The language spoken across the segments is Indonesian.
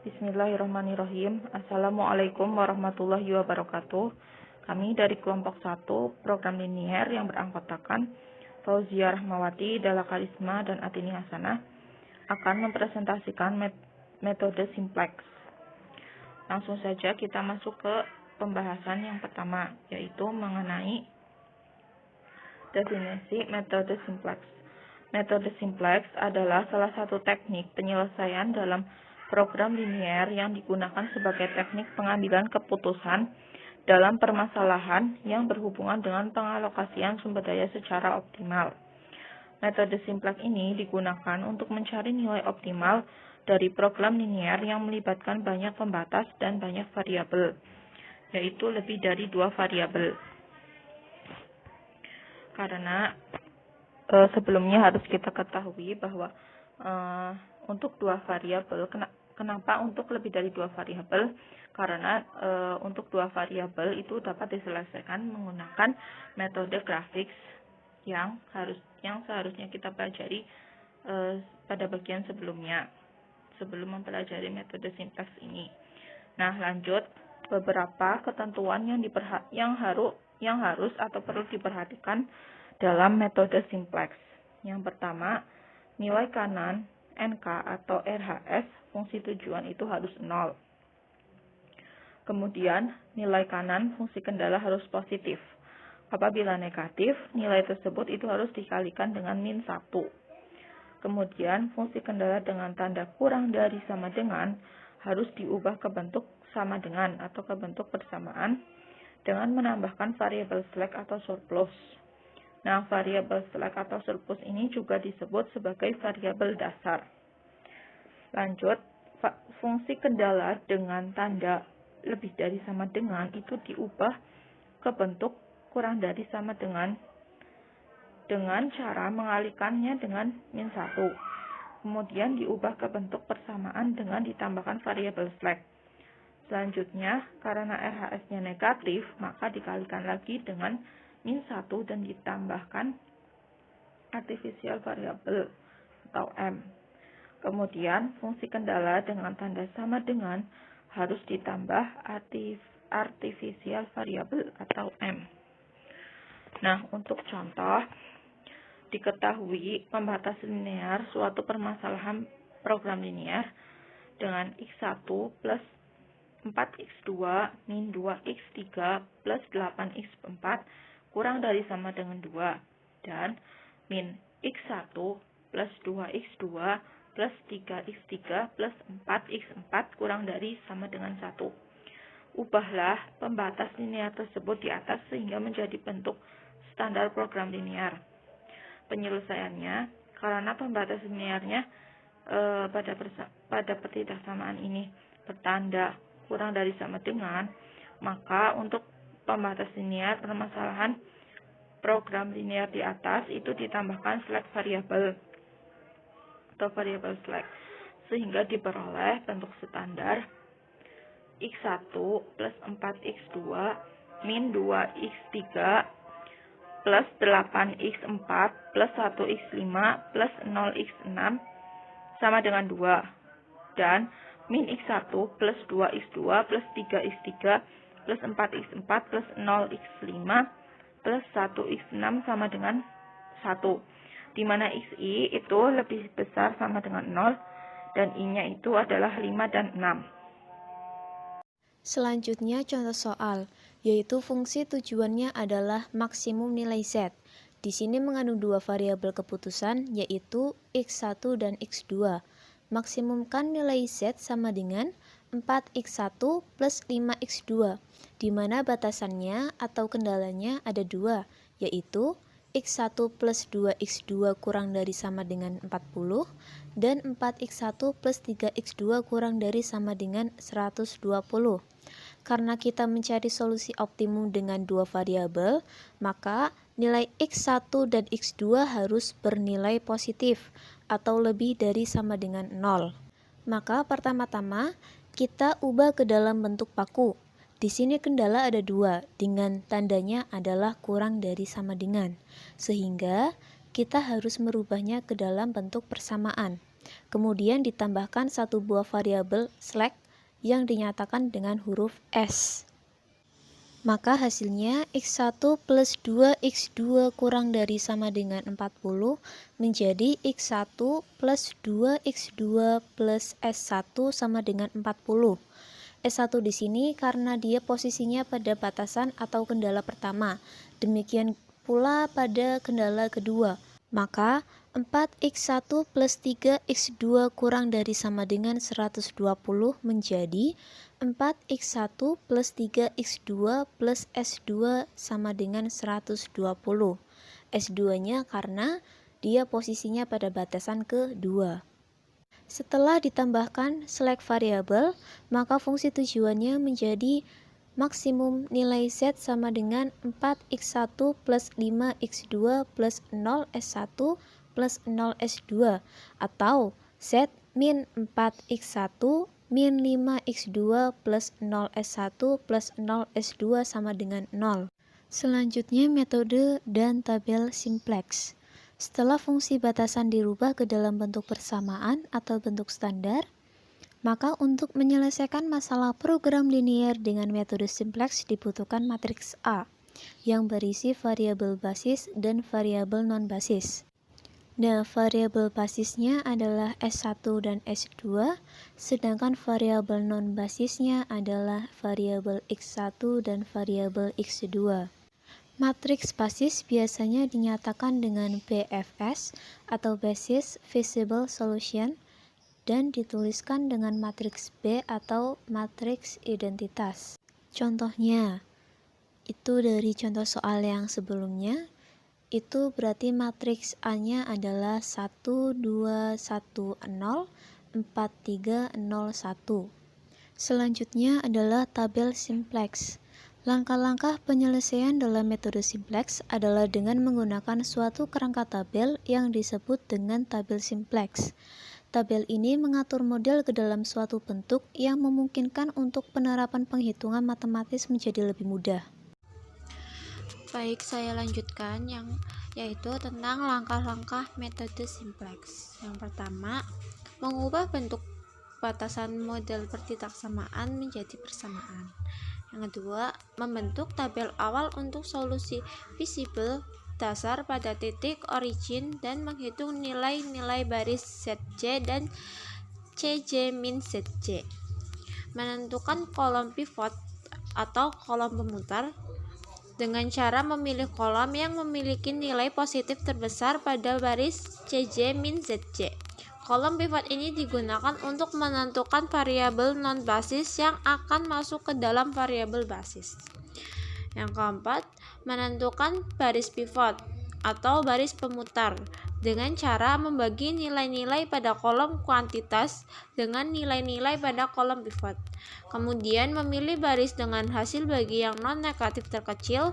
Bismillahirrahmanirrahim. Assalamualaikum warahmatullahi wabarakatuh. Kami dari kelompok 1 program linier yang beranggotakan Fauzia Rahmawati, Dalla Karisma, dan Atini Hasanah akan mempresentasikan metode simplex. Langsung saja kita masuk ke pembahasan yang pertama, yaitu mengenai definisi metode simplex. Metode simplex adalah salah satu teknik penyelesaian dalam program linier yang digunakan sebagai teknik pengambilan keputusan dalam permasalahan yang berhubungan dengan pengalokasian sumber daya secara optimal. Metode simplex ini digunakan untuk mencari nilai optimal dari program linier yang melibatkan banyak pembatas dan banyak variabel, yaitu lebih dari 2 variabel. Karena sebelumnya harus kita ketahui bahwa untuk 2 variabel, kenapa untuk lebih dari 2 variabel? Karena untuk 2 variabel itu dapat diselesaikan menggunakan metode grafik yang seharusnya kita pelajari pada bagian sebelumnya, sebelum mempelajari metode simplex ini. Nah, lanjut, beberapa ketentuan yang harus atau perlu diperhatikan dalam metode simplex. Yang pertama, nilai kanan NK atau RHS fungsi tujuan itu harus 0. Kemudian, nilai kanan fungsi kendala harus positif. Apabila negatif, nilai tersebut itu harus dikalikan dengan min 1. Kemudian, fungsi kendala dengan tanda kurang dari sama dengan harus diubah ke bentuk sama dengan atau ke bentuk persamaan dengan menambahkan variabel slack atau surplus. Nah, variabel slack atau surplus ini juga disebut sebagai variabel dasar. Lanjut, fungsi kendala dengan tanda lebih dari sama dengan itu diubah ke bentuk kurang dari sama dengan cara mengalihkannya dengan min 1. Kemudian diubah ke bentuk persamaan dengan ditambahkan variabel slack. Selanjutnya, karena RHS-nya negatif, maka dikalikan lagi dengan min 1 dan ditambahkan artificial variable atau M. Kemudian, fungsi kendala dengan tanda sama dengan harus ditambah artificial variable atau M. Nah, untuk contoh, diketahui pembatas linear suatu permasalahan program linear dengan x1 plus 4x2 min 2x3 plus 8x4 kurang dari sama dengan 2, dan min x1 plus 2x2 plus 3x3 plus 4x4 kurang dari sama dengan 1. Ubahlah pembatas linear tersebut di atas sehingga menjadi bentuk standar program linear. Penyelesaiannya, karena pembatas linearnya pada ketidaksamaan ini bertanda kurang dari sama dengan, maka untuk pembatas linear permasalahan program linear di atas itu ditambahkan slack variabel atau variabel slack, sehingga diperoleh bentuk standar x1 plus 4x2 min 2x3 plus 8x4 plus 1x5 plus 0x6 sama dengan 2, dan min x1 plus 2x2 plus 3x3 plus 4x4 plus 0x5 plus 1x6 sama dengan 1, di mana xi itu lebih besar sama dengan 0 dan i-nya itu adalah 5 dan 6. Selanjutnya contoh soal, yaitu fungsi tujuannya adalah maksimum nilai Z. Di sini mengandung 2 variabel keputusan, yaitu x1 dan x2. Maksimumkan nilai Z sama dengan 4x1 plus 5x2, di mana batasannya atau kendalanya ada 2, yaitu x1 plus 2x2 kurang dari sama dengan 40, dan 4x1 plus 3x2 kurang dari sama dengan 120. Karena kita mencari solusi optimum dengan 2 variabel, maka nilai x1 dan x2 harus bernilai positif atau lebih dari sama dengan 0. Maka pertama-tama kita ubah ke dalam bentuk paku. Di sini kendala ada 2, dengan tandanya adalah kurang dari sama dengan, sehingga kita harus merubahnya ke dalam bentuk persamaan. Kemudian ditambahkan satu buah variabel slack yang dinyatakan dengan huruf S. Maka hasilnya X1 plus 2X2 kurang dari sama dengan 40 menjadi X1 plus 2X2 plus S1 sama dengan 40. S1 di sini karena dia posisinya pada batasan atau kendala pertama. Demikian pula pada kendala kedua. Maka 4X1 plus 3X2 kurang dari sama dengan 120 menjadi 4X1 plus 3X2 plus S2 sama dengan 120. S2-nya karena dia posisinya pada batasan kedua. Setelah ditambahkan slack variabel, maka fungsi tujuannya menjadi maksimum nilai Z sama dengan 4X1 plus 5X2 plus 0S1 plus 0S2 atau Z min 4X1 min 5X2 plus 0S1 plus 0S2 sama dengan 0. Selanjutnya metode dan tabel simplex. Setelah fungsi batasan dirubah ke dalam bentuk persamaan atau bentuk standar, maka untuk menyelesaikan masalah program linear dengan metode simplex dibutuhkan matriks A yang berisi variabel basis dan variabel non-basis. Nah, variabel basisnya adalah S1 dan S2, sedangkan variabel non-basisnya adalah variabel X1 dan variabel X2. Matriks basis biasanya dinyatakan dengan BFS atau Basis Feasible Solution dan dituliskan dengan matriks B atau matriks identitas. Contohnya, itu dari contoh soal yang sebelumnya, itu berarti matriks A-nya adalah 1, 2, 1, 0, 4, 3, 0, 1. Selanjutnya adalah tabel simplex. Langkah-langkah penyelesaian dalam metode simplex adalah dengan menggunakan suatu kerangka tabel yang disebut dengan tabel simplex. Tabel ini mengatur model ke dalam suatu bentuk yang memungkinkan untuk penerapan penghitungan matematis menjadi lebih mudah. Baik, saya lanjutkan yaitu tentang langkah-langkah metode simplex. Yang pertama, mengubah bentuk batasan model pertidaksamaan menjadi persamaan. Yang kedua, membentuk tabel awal untuk solusi visible dasar pada titik origin dan menghitung nilai-nilai baris Zj dan Cj min Zj. Menentukan kolom pivot atau kolom pemutar dengan cara memilih kolom yang memiliki nilai positif terbesar pada baris Cj min Zj. Kolom pivot ini digunakan untuk menentukan variabel non-basis yang akan masuk ke dalam variabel basis. Yang keempat, menentukan baris pivot atau baris pemutar dengan cara membagi nilai-nilai pada kolom kuantitas dengan nilai-nilai pada kolom pivot. Kemudian memilih baris dengan hasil bagi yang non-negatif terkecil.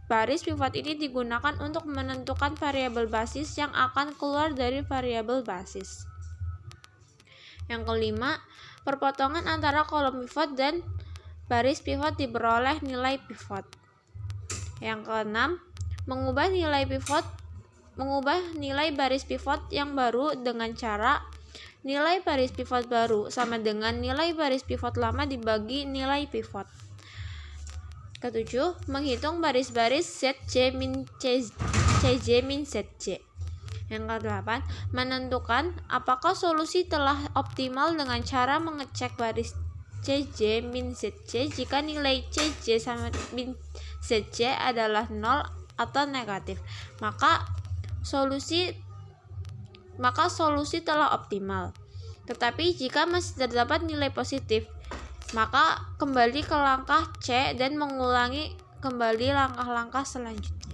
Baris pivot ini digunakan untuk menentukan variabel basis yang akan keluar dari variabel basis. Yang kelima, perpotongan antara kolom pivot dan baris pivot diperoleh nilai pivot. Yang keenam, mengubah nilai baris pivot yang baru dengan cara nilai baris pivot baru sama dengan nilai baris pivot lama dibagi nilai pivot. Ketujuh, menghitung baris-baris Zj min Cj min Zj. Yang kedelapan, menentukan apakah solusi telah optimal dengan cara mengecek baris Cj min Zj jika nilai Cj sama min Zj adalah 0 atau negatif, maka solusi telah optimal. Tetapi jika masih terdapat nilai positif, maka kembali ke langkah C dan mengulangi kembali langkah-langkah selanjutnya.